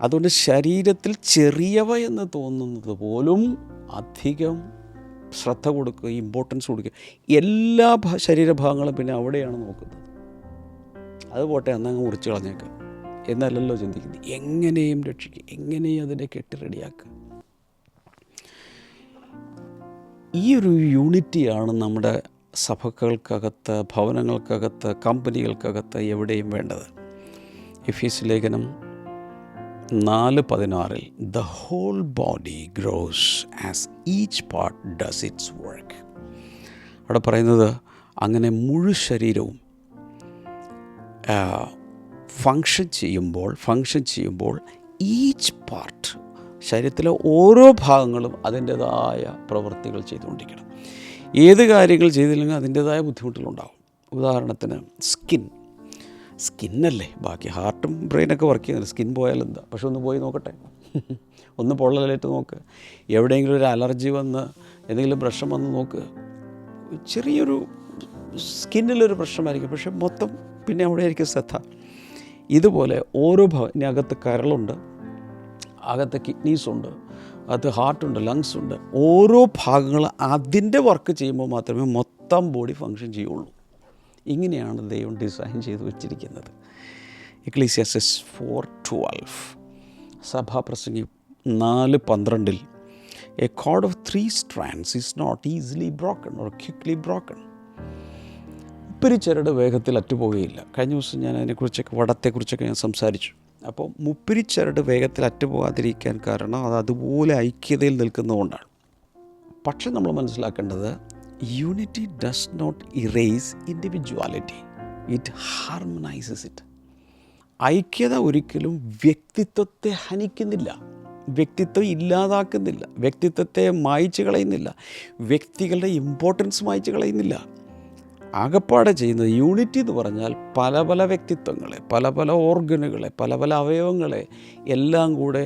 [SPEAKER 1] അതുകൊണ്ട് ശരീരത്തിൽ ചെറിയവ എന്ന് തോന്നുന്നത് പോലും അധികം ശ്രദ്ധ കൊടുക്കുക, ഇമ്പോർട്ടൻസ് കൊടുക്കുക. എല്ലാ ശരീരഭാഗങ്ങളും പിന്നെ അവിടെയാണ് നോക്കുന്നത്. അത് പോട്ടെ, അന്നങ്ങ് മുറിച്ച് കളഞ്ഞേക്കുക എന്നല്ലല്ലോ ചിന്തിക്കുന്നത്. എങ്ങനെയും രക്ഷിക്കുക, എങ്ങനെയും അതിനെ കെട്ടി റെഡിയാക്കുക. ഈ ഒരു യൂണിറ്റിയാണ് നമ്മുടെ സഭകൾക്കകത്ത്, ഭവനങ്ങൾക്കകത്ത്, കമ്പനികൾക്കകത്ത് എവിടെയും വേണ്ടത്. എഫീസ് ലേഖനം 4:16 the whole body grows as each part does its work. അവിടെ പറയുന്നത് അങ്ങനെ മുഴു ശരീരവും ഫങ്ഷൻ ചെയ്യുമ്പോൾ ഈച്ച് പാർട്ട്, ശരീരത്തിലെ ഓരോ ഭാഗങ്ങളും അതിൻ്റേതായ പ്രവൃത്തികൾ ചെയ്തുകൊണ്ടിരിക്കണം. ഏത് കാര്യങ്ങൾ ചെയ്തില്ലെങ്കിൽ അതിൻ്റേതായ ബുദ്ധിമുട്ടുകളുണ്ടാകും. ഉദാഹരണത്തിന് സ്കിന്നല്ലേ, ബാക്കി ഹാർട്ടും ബ്രെയിനൊക്കെ വർക്ക് ചെയ്യുന്നില്ല. സ്കിൻ പോയാൽ എന്താ, പക്ഷെ ഒന്ന് പോയി നോക്കട്ടെ, ഒന്ന് പൊള്ളലേറ്റ് നോക്ക്, എവിടെയെങ്കിലും ഒരു അലർജി വന്ന് എന്തെങ്കിലും പ്രശ്നം വന്ന് നോക്ക്. ചെറിയൊരു സ്കിന്നിലൊരു പ്രശ്നമായിരിക്കും, പക്ഷെ മൊത്തം പിന്നെ അവിടെ ആയിരിക്കും ശ്രദ്ധ. ഇതുപോലെ ഓരോ ഇനി അകത്ത് കരളുണ്ട്, അകത്ത് കിഡ്നീസുണ്ട്, അത് ഹാർട്ടുണ്ട്, ലങ്സ് ഉണ്ട്. ഓരോ ഭാഗങ്ങൾ അതിൻ്റെ വർക്ക് ചെയ്യുമ്പോൾ മാത്രമേ മൊത്തം ബോഡി ഫങ്ഷൻ ചെയ്യുള്ളൂ. ഇങ്ങനെയാണ് ദൈവം ഡിസൈൻ ചെയ്ത് വെച്ചിരിക്കുന്നത്. എക്ലീസിയാസ്റ്റസ് 4:12, സഭാപ്രസംഗി 4:12, a cord of 3 strands is not easily broken or quickly broken. മുപ്പിരിച്ചരട് വേഗത്തിൽ അറ്റുപോവുകയില്ല. കഴിഞ്ഞ ദിവസം ഞാൻ അതിനെക്കുറിച്ചൊക്കെ, വടത്തെക്കുറിച്ചൊക്കെ ഞാൻ സംസാരിച്ചു. അപ്പോൾ മുപ്പിരിച്ചരട് വേഗത്തിൽ അറ്റുപോകാതിരിക്കാൻ കാരണം അത് അതുപോലെ ഐക്യതയിൽ നിൽക്കുന്നതുകൊണ്ടാണ്. പക്ഷെ നമ്മൾ മനസ്സിലാക്കേണ്ടത്, unity does not erase individuality, it harmonises it. ഐക്യത ഒരിക്കലും വ്യക്തിത്വത്തെ ഹനിക്കുന്നില്ല, വ്യക്തിത്വം ഇല്ലാതാക്കുന്നില്ല, വ്യക്തിത്വത്തെ മായ്ച്ചു കളയുന്നില്ല, വ്യക്തികളുടെ ഇമ്പോർട്ടൻസ് മായ്ച്ചു കളയുന്നില്ല. ആകപ്പാടെ ചെയ്യുന്നത്, യൂണിറ്റി എന്ന് പറഞ്ഞാൽ പല പല വ്യക്തിത്വങ്ങളെ, പല പല ഓർഗനുകളെ, പല പല അവയവങ്ങളെ എല്ലാം കൂടെ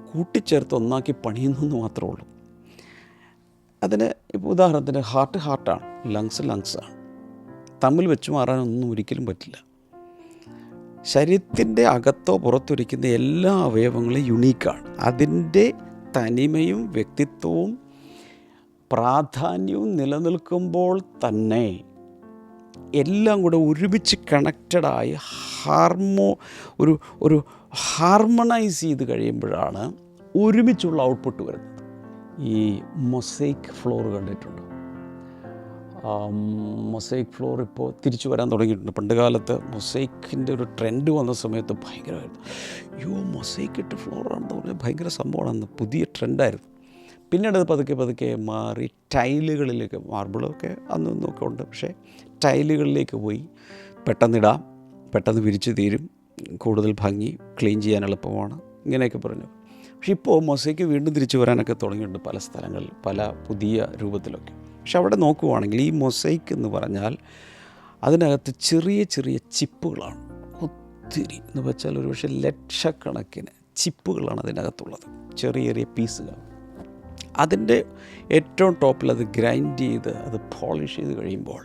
[SPEAKER 1] കൂട്ടിച്ചേർത്ത് ഒന്നാക്കി പണിയുന്നു മാത്രമേ ഉള്ളൂ. അതിന് ഇപ്പോൾ ഉദാഹരണത്തിന് ഹാർട്ടാണ്, ലങ്സാണ്, തമ്മിൽ വെച്ച് മാറാനൊന്നും ഒരിക്കലും പറ്റില്ല. ശരീരത്തിൻ്റെ അകത്തോ പുറത്തോ ഇരിക്കുന്ന എല്ലാ അവയവങ്ങളും യുണീക്കാണ്. അതിൻ്റെ തനിമയും വ്യക്തിത്വവും പ്രാധാന്യവും നിലനിൽക്കുമ്പോൾ തന്നെ എല്ലാം കൂടെ ഒരുമിച്ച് കണക്റ്റഡായി ഒരു ഹാർമണൈസ് ചെയ്ത് കഴിയുമ്പോഴാണ് ഒരുമിച്ചുള്ള ഔട്ട്പുട്ട് വരുന്നത്. ഈ മൊസൈക്ക് ഫ്ലോർ കണ്ടിട്ടുണ്ടോ? മൊസൈക്ക് ഫ്ലോർ ഇപ്പോൾ തിരിച്ചു വരാൻ തുടങ്ങിയിട്ടുണ്ട്. പണ്ട് കാലത്ത് മൊസൈക്കിൻ്റെ ഒരു ട്രെൻഡ് വന്ന സമയത്ത് ഭയങ്കരമായിരുന്നു. മൊസൈക്ക് ഇട്ട് ഫ്ലോറാണെന്ന് പറഞ്ഞാൽ ഭയങ്കര സംഭവമാണെന്ന്, പുതിയ ട്രെൻഡായിരുന്നു. പിന്നീട് അത് പതുക്കെ മാറി ടൈലുകളിലേക്ക്, മാർബിളൊക്കെ അന്നൊക്കെ ഉണ്ട്, പക്ഷേ ടൈലുകളിലേക്ക് പോയി. പെട്ടെന്നിടാം, പെട്ടെന്ന് വിരിച്ച് തീരും, കൂടുതൽ ഭംഗി, ക്ലീൻ ചെയ്യാൻ എളുപ്പമാണ്, ഇങ്ങനെയൊക്കെ പറഞ്ഞു. പക്ഷെ ഇപ്പോൾ മൊസൈക്ക് വീണ്ടും തിരിച്ചു വരാനൊക്കെ തുടങ്ങിയിട്ടുണ്ട് പല സ്ഥലങ്ങളിൽ, പല പുതിയ രൂപത്തിലൊക്കെ. പക്ഷെ അവിടെ നോക്കുവാണെങ്കിൽ ഈ മൊസൈക്ക് എന്ന് പറഞ്ഞാൽ അതിനകത്ത് ചെറിയ ചെറിയ ചിപ്പുകളാണ്, ഒത്തിരി എന്ന് വെച്ചാൽ ഒരു പക്ഷേ ലക്ഷക്കണക്കിന് ചിപ്പുകളാണ് അതിനകത്തുള്ളത്, ചെറിയ ചെറിയ പീസുകൾ. അതിൻ്റെ ഏറ്റവും ടോപ്പിൽ അത് ഗ്രൈൻഡ് ചെയ്ത് അത് പോളിഷ് ചെയ്ത് കഴിയുമ്പോൾ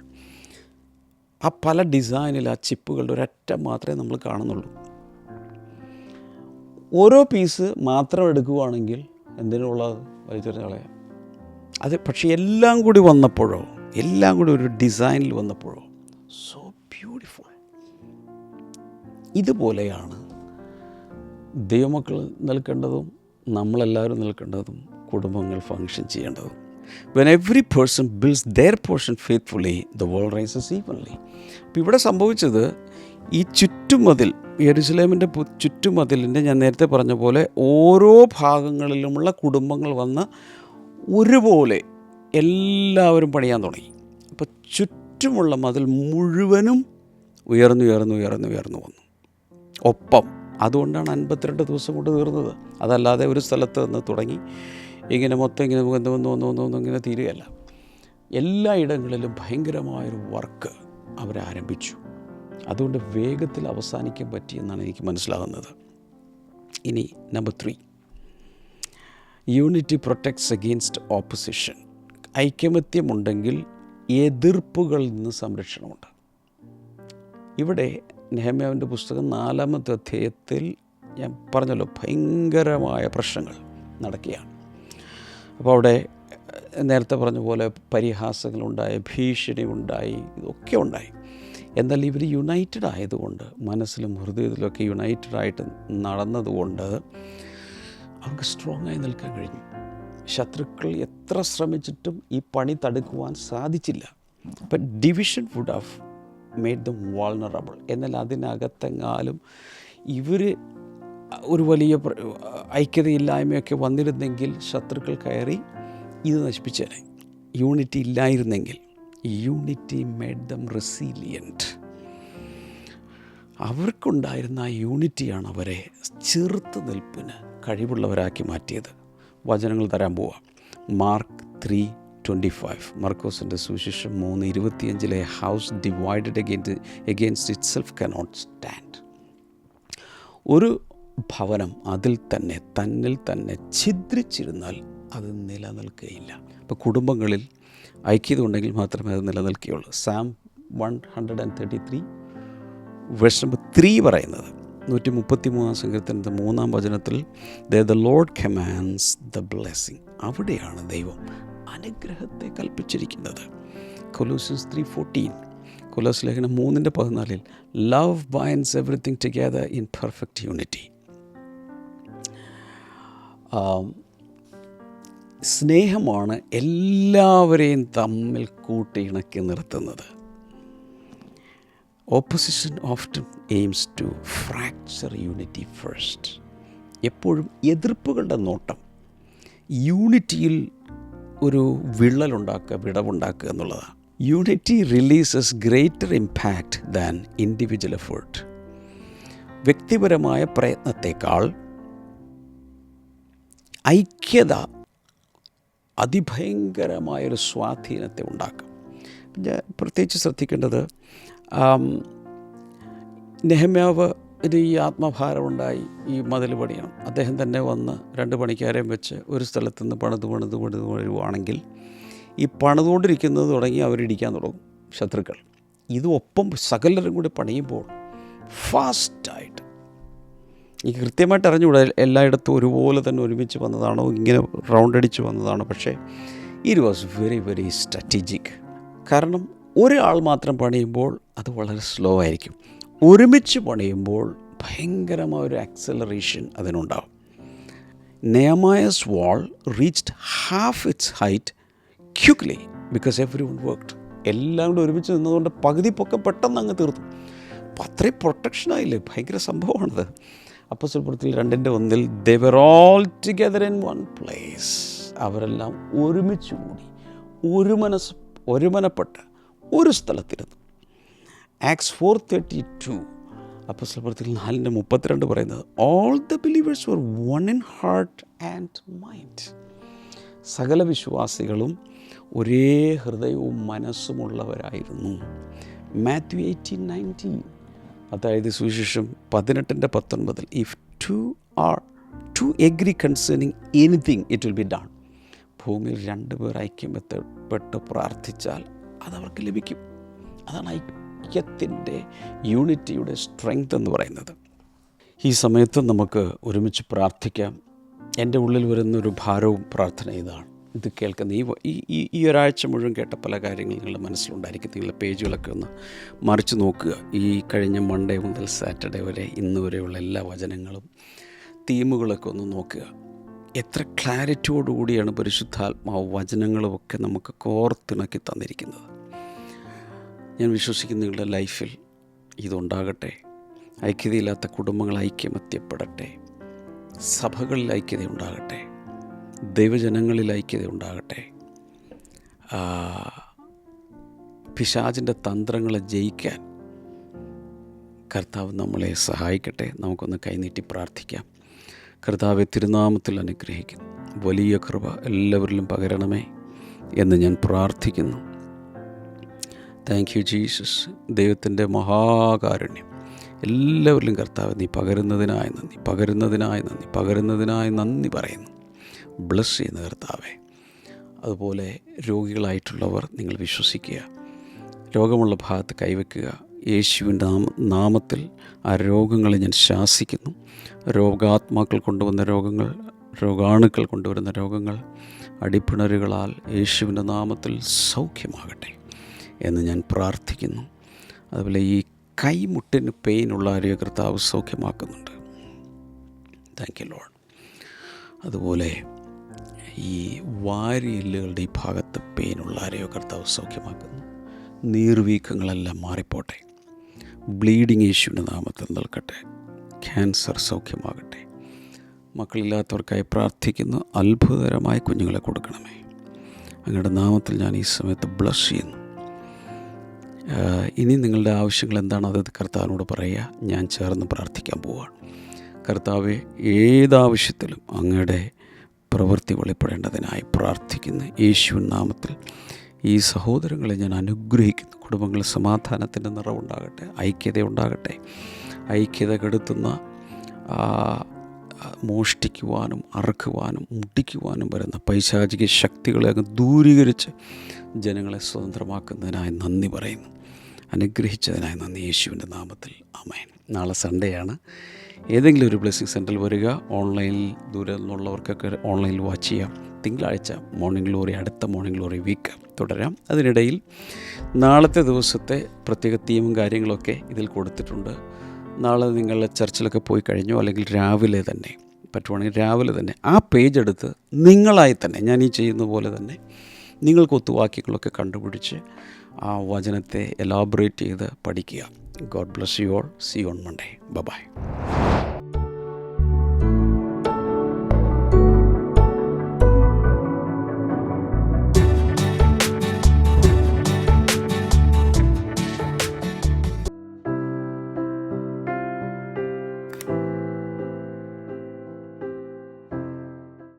[SPEAKER 1] ആ പല ഡിസൈനിൽ ആ ചിപ്പുകളുടെ ഒരറ്റ മാത്രമേ നമ്മൾ കാണുന്നുള്ളൂ. ഓരോ പീസ് മാത്രം എടുക്കുകയാണെങ്കിൽ എന്തിനുള്ളത് വലിച്ചെറിഞ്ഞ് കളയാം. അത് പക്ഷേ എല്ലാം കൂടി വന്നപ്പോഴോ, എല്ലാം കൂടി ഒരു ഡിസൈനിൽ വന്നപ്പോഴോ സോ ബ്യൂട്ടിഫുൾ. ഇതുപോലെയാണ് ദൈവമക്കൾ നിൽക്കേണ്ടതും നമ്മളെല്ലാവരും നിൽക്കേണ്ടതും കുടുംബങ്ങൾ ഫങ്ഷൻ ചെയ്യേണ്ടതും. When every person builds their portion faithfully, the world rises evenly. അപ്പോൾ ഇവിടെ സംഭവിച്ചത്, ഈ ചുറ്റുമതിൽ, യെരുശലേമിൻ്റെ ചുറ്റുമതിലിൻ്റെ, ഞാൻ നേരത്തെ പറഞ്ഞ പോലെ ഓരോ ഭാഗങ്ങളിലുമുള്ള കുടുംബങ്ങൾ വന്ന് ഒരുപോലെ എല്ലാവരും പണിയാൻ തുടങ്ങി. അപ്പോൾ ചുറ്റുമുള്ള മതിൽ മുഴുവനും ഉയർന്നു വന്നു ഒപ്പം. അതുകൊണ്ടാണ് 52 ദിവസം കൊണ്ട് തീർന്നത്. അതല്ലാതെ ഒരു സ്ഥലത്ത് നിന്ന് തുടങ്ങി ഇങ്ങനെ മൊത്തം ഇങ്ങനെ വന്ന് ഇങ്ങനെ തീരുകയല്ല. എല്ലായിടങ്ങളിലും ഭയങ്കരമായൊരു വർക്ക് അവരാരംഭിച്ചു. അതുകൊണ്ട് വേഗത്തിൽ അവസാനിക്കാൻ പറ്റിയെന്നാണ് എനിക്ക് മനസ്സിലാകുന്നത്. ഇനി number 3, unity protects against opposition. ഐക്യമത്യമുണ്ടെങ്കിൽ എതിർപ്പുകളിൽ നിന്ന് സംരക്ഷണമുണ്ട്. ഇവിടെ നെഹമ്യാവിൻ്റെ പുസ്തകം 4-ാമത്തെ അധ്യായത്തിൽ ഞാൻ പറഞ്ഞല്ലോ, ഭയങ്കരമായ പ്രശ്നങ്ങൾ നടക്കുകയാണ്. അപ്പോൾ അവിടെ നേരത്തെ പറഞ്ഞ പോലെ പരിഹാസങ്ങളുണ്ടായി, ഭീഷണി ഉണ്ടായി, ഇതൊക്കെ ഉണ്ടായി. എന്നാൽ ഇവർ യുണൈറ്റഡ് ആയതുകൊണ്ട്, മനസ്സിലും ഹൃദയത്തിലൊക്കെ യുണൈറ്റഡായിട്ട് നടന്നതുകൊണ്ട് അവർക്ക് സ്ട്രോങ് ആയി നിൽക്കാൻ കഴിഞ്ഞു. ശത്രുക്കൾ എത്ര ശ്രമിച്ചിട്ടും ഈ പണി തടുക്കുവാൻ സാധിച്ചില്ല. അപ്പം division would have made them vulnerable. എന്നാൽ അതിനകത്തെങ്ങാലും ഇവർ ഒരു വലിയ ഐക്യതയില്ലായ്മയൊക്കെ വന്നിരുന്നെങ്കിൽ ശത്രുക്കൾ കയറി ഇത് നശിപ്പിച്ചേനെ. യൂണിറ്റി ഇല്ലായിരുന്നെങ്കിൽ, യൂണിറ്റി മേഡ് ദം റെസീലിയൻറ്റ്. അവർക്കുണ്ടായിരുന്ന ആ യൂണിറ്റിയാണ് അവരെ ചെറുത്ത് നിൽപ്പിന് കഴിവുള്ളവരാക്കി മാറ്റിയത്. വചനങ്ങൾ തരാൻ പോവാം. മാർക്ക് 3:20 3:25. മർക്കോസിൻ്റെ സുവിശേഷം 3:25 house divided against it self cannot stand. ഒരു ഭവനം തന്നിൽ തന്നെ ഛിദ്രിച്ചിരുന്നാൽ അത് നിലനിൽക്കുകയില്ല. അപ്പോൾ കുടുംബങ്ങളിൽ ഐക്യത ഉണ്ടെങ്കിൽ മാത്രമേ അത് നിലനിൽക്കുകയുള്ളൂ. സാം 133 വേഴ്സ് നമ്പർ 3 പറയുന്നത് 133 സങ്കീർത്തനത്തിൻ്റെ 3-ാം വചനത്തിൽ the Lord commands the blessing. അവിടെയാണ് ദൈവം അനുഗ്രഹത്തെ കൽപ്പിച്ചിരിക്കുന്നത്. കൊലോസ്യൻസ് 3:14, കൊലോസ് ലേഖനം 3:14 love binds everything together in perfect unity. സ്നേഹമാണ് എല്ലാവരെയും തമ്മിൽ കൂട്ടിയിണക്കി നിർത്തുന്നത്. Opposition often aims to fracture unity first. എപ്പോഴും എതിർപ്പുകളുടെ നോട്ടം യൂണിറ്റിയിൽ ഒരു വിടവുണ്ടാക്കുക എന്നുള്ളതാണ്. Unity releases greater impact than individual effort. വ്യക്തിപരമായ പ്രയത്നത്തെക്കാൾ ഐക്യത അതിഭയങ്കരമായൊരു സ്വാധീനത്തെ ഉണ്ടാക്കും. പ്രത്യേകിച്ച് ശ്രദ്ധിക്കേണ്ടത്, നെഹമ്യാവ് ഈ ആത്മഭാരമുണ്ടായി ഈ മതിൽ പണിയണം. അദ്ദേഹം തന്നെ വന്ന് 2 പണിക്കാരെയും വെച്ച് ഒരു സ്ഥലത്ത് നിന്ന് പണിത് വരുവാണെങ്കിൽ ഈ പണിതുകൊണ്ടിരിക്കുന്നത് തുടങ്ങി അവരിടിക്കാൻ തുടങ്ങും ശത്രുക്കൾ. ഇതൊപ്പം സകലരും കൂടി പണിയുമ്പോൾ ഫാസ്റ്റായിട്ട് ഈ കൃത്യമായിട്ട് അറിഞ്ഞുകൂടാ എല്ലായിടത്തും ഒരുപോലെ തന്നെ ഒരുമിച്ച് വന്നതാണോ, ഇങ്ങനെ റൗണ്ട് അടിച്ച് വന്നതാണോ. പക്ഷേ it was very very strategic. കാരണം ഒരാൾ മാത്രം പണിയുമ്പോൾ അത് വളരെ സ്ലോ ആയിരിക്കും. ഒരുമിച്ച് പണിയുമ്പോൾ ഭയങ്കരമായൊരു ആക്സലറേഷൻ അതിനുണ്ടാവും. Nehemiah's wall reached half its height quickly because every one worked. എല്ലാം കൂടെ ഒരുമിച്ച് നിന്നതുകൊണ്ട് പകുതി പൊക്കം പെട്ടെന്ന് അങ്ങ് തീർന്നു. അപ്പോൾ അത്രയും പ്രൊട്ടക്ഷനായില്ലേ, ഭയങ്കര സംഭവമാണത്. അപ്പോസ്തലപ്രവൃത്തിയിൽ 2:1 they were all together in one place. അവരെല്ലാം ഒരുമിച്ച് കൂടി ഒരുമനപ്പെട്ട് ഒരു സ്ഥലത്തിരുന്നു. ആക്ട്സ് 4:32 അപ്പോസ്തലപ്രവൃത്തിയിൽ 4:32 പറയുന്നത് all the believers were one in heart and mind. സകല വിശ്വാസികളും ഒരേ ഹൃദയവും മനസ്സുമുള്ളവരായിരുന്നു. മാത്യു 18:19 അതായത് സുവിശേഷം 18:19 if to agree concerning anything it will be done. ഭൂമിയിൽ 2 പേർ ഐക്യപ്പെട്ട് പ്രാർത്ഥിച്ചാൽ അതവർക്ക് ലഭിക്കും. അതാണ് ഐക്യത്തിൻ്റെ യൂണിറ്റിയുടെ സ്ട്രെങ്ത് എന്ന് പറയുന്നത്. ഈ സമയത്ത് നമുക്ക് ഒരുമിച്ച് പ്രാർത്ഥിക്കാം. എൻ്റെ ഉള്ളിൽ വരുന്നൊരു ഭാരവും പ്രാർത്ഥന ഇതാണ്. ഇത് കേൾക്കുന്ന ഈ ഒരാഴ്ച മുഴുവൻ കേട്ട പല കാര്യങ്ങൾ നിങ്ങളുടെ മനസ്സിലുണ്ടായിരിക്കും. നിങ്ങളുടെ പേജുകളൊക്കെ ഒന്ന് മറിച്ച് നോക്കുക. ഈ കഴിഞ്ഞ മൺഡേ മുതൽ സാറ്റർഡേ വരെ ഇന്ന് വരെയുള്ള എല്ലാ വചനങ്ങളും തീമുകളൊക്കെ ഒന്ന് നോക്കുക. എത്ര ക്ലാരിറ്റിയോടുകൂടിയാണ് പരിശുദ്ധാത്മാവ് വചനങ്ങളുമൊക്കെ നമുക്ക് കോർത്തിണക്കി തന്നിരിക്കുന്നത്. ഞാൻ വിശ്വസിക്കുന്ന നിങ്ങളുടെ ലൈഫിൽ ഇതുണ്ടാകട്ടെ. ഐക്യതയില്ലാത്ത കുടുംബങ്ങൾ ഐക്യമത്യപ്പെടട്ടെ. സഭകളിൽ ഐക്യത ഉണ്ടാകട്ടെ. ദൈവജനങ്ങളിൽ ഐക്യത ഉണ്ടാകട്ടെ. പിശാചിൻ്റെ തന്ത്രങ്ങളെ ജയിക്കാൻ കർത്താവ് നമ്മളെ സഹായിക്കട്ടെ. നമുക്കൊന്ന് കൈനീട്ടി പ്രാർത്ഥിക്കാം. കർത്താവെ, തിരുനാമത്തിൽ അനുഗ്രഹിക്കുന്നു. വലിയ കൃപ എല്ലാവരിലും പകരണമേ എന്ന് ഞാൻ പ്രാർത്ഥിക്കുന്നു. Thank you Jesus. ദൈവത്തിൻ്റെ മഹാകാരുണ്യം എല്ലാവരിലും കർത്താവ് നീ പകരുന്നതിനായി നന്ദി പറയുന്നു. ബ്ലസ് ചെയ്യുന്ന കർത്താവെ. അതുപോലെ രോഗികളായിട്ടുള്ളവർ നിങ്ങൾ വിശ്വസിക്കുക. രോഗമുള്ള ഭാഗത്ത് കൈവയ്ക്കുക. യേശുവിൻ്റെ നാമത്തിൽ ആ രോഗങ്ങളെ ഞാൻ ശാസിക്കുന്നു. രോഗാത്മാക്കൾ കൊണ്ടുവന്ന രോഗങ്ങൾ, രോഗാണുക്കൾ കൊണ്ടുവരുന്ന രോഗങ്ങൾ അടിപ്പിണരുകളാൽ യേശുവിൻ്റെ നാമത്തിൽ സൗഖ്യമാകട്ടെ എന്ന് ഞാൻ പ്രാർത്ഥിക്കുന്നു. അതുപോലെ ഈ കൈമുട്ടിന് പെയിനുള്ള ആരെയോ കർത്താവ് സൗഖ്യമാക്കുന്നുണ്ട്. Thank you Lord. അതുപോലെ ഈ വാരിയെല്ലുകളുടെ ഈ ഭാഗത്ത് പെയിനുള്ള ആരെയോ കർത്താവ് സൗഖ്യമാക്കുന്നു. നീർവീക്കങ്ങളെല്ലാം മാറിപ്പോട്ടെ. ബ്ലീഡിങ് യേശുവിൻ്റെ നാമത്തിൽ നിൽക്കട്ടെ. ക്യാൻസർ സൗഖ്യമാകട്ടെ. മക്കളില്ലാത്തവർക്കായി പ്രാർത്ഥിക്കുന്നു. അത്ഭുതകരമായ കുഞ്ഞുങ്ങളെ കൊടുക്കണമേ. അങ്ങയുടെ നാമത്തിൽ ഞാൻ ഈ സമയത്ത് ബ്ലസ് ചെയ്യുന്നു. ഇനി നിങ്ങളുടെ ആവശ്യങ്ങൾ എന്താണ് അത് കർത്താവിനോട് പറയുക. ഞാൻ ചേർന്ന് പ്രാർത്ഥിക്കാൻ പോവുകയാണ്. കർത്താവെ, ഏതാവശ്യത്തിലും അങ്ങയുടെ പ്രവൃത്തി വെളിപ്പെടേണ്ടതിനായി പ്രാർത്ഥിക്കുന്നു. യേശുവിൻ നാമത്തിൽ ഈ സഹോദരങ്ങളെ ഞാൻ അനുഗ്രഹിക്കുന്നു. കുടുംബങ്ങളിൽ സമാധാനത്തിൻ്റെ നിറവുണ്ടാകട്ടെ, ഐക്യത ഉണ്ടാകട്ടെ. ഐക്യത കെടുത്തുന്ന മോഷ്ടിക്കുവാനും അറുക്കുവാനും മുട്ടിക്കുവാനും വരുന്ന പൈശാചിക ശക്തികളെ അങ്ങ് ദൂരീകരിച്ച് ജനങ്ങളെ സ്വതന്ത്രമാക്കുന്നതിനായി നന്ദി പറയുന്നു. അനുഗ്രഹിച്ചതിനായി നന്ദി, യേശുവിൻ്റെ നാമത്തിൽ ആമേൻ. നാളെ സൺഡേ ആണ്. ഏതെങ്കിലും ഒരു ബ്ലെസ്സിങ് സെൻറ്ററിൽ വരിക. ഓൺലൈനിൽ ദൂരെ നിന്നുള്ളവർക്കൊക്കെ ഓൺലൈനിൽ വാച്ച് ചെയ്യാം. തിങ്കളാഴ്ച മോർണിംഗ് ഗ്ലോറി, അടുത്ത മോർണിംഗ് ഗ്ലോറി വീക്ക് തുടരാം. അതിനിടയിൽ നാളത്തെ ദിവസത്തെ പ്രത്യേക തീമും കാര്യങ്ങളൊക്കെ ഇതിൽ കൊടുത്തിട്ടുണ്ട്. നാളെ നിങ്ങൾ ചർച്ചിലൊക്കെ പോയി കഴിഞ്ഞോ, അല്ലെങ്കിൽ രാവിലെ തന്നെ പറ്റുവാണെങ്കിൽ രാവിലെ തന്നെ ആ പേജ് എടുത്ത് നിങ്ങളായി തന്നെ ഞാൻ ഈ ചെയ്യുന്ന പോലെ തന്നെ നിങ്ങൾക്ക് ഒത്തുവാക്യങ്ങളൊക്കെ കണ്ടുപിടിച്ച് ആ വചനത്തെ എലാബറേറ്റ് ചെയ്ത് പഠിക്കുക. God bless you all. See you on Monday. By.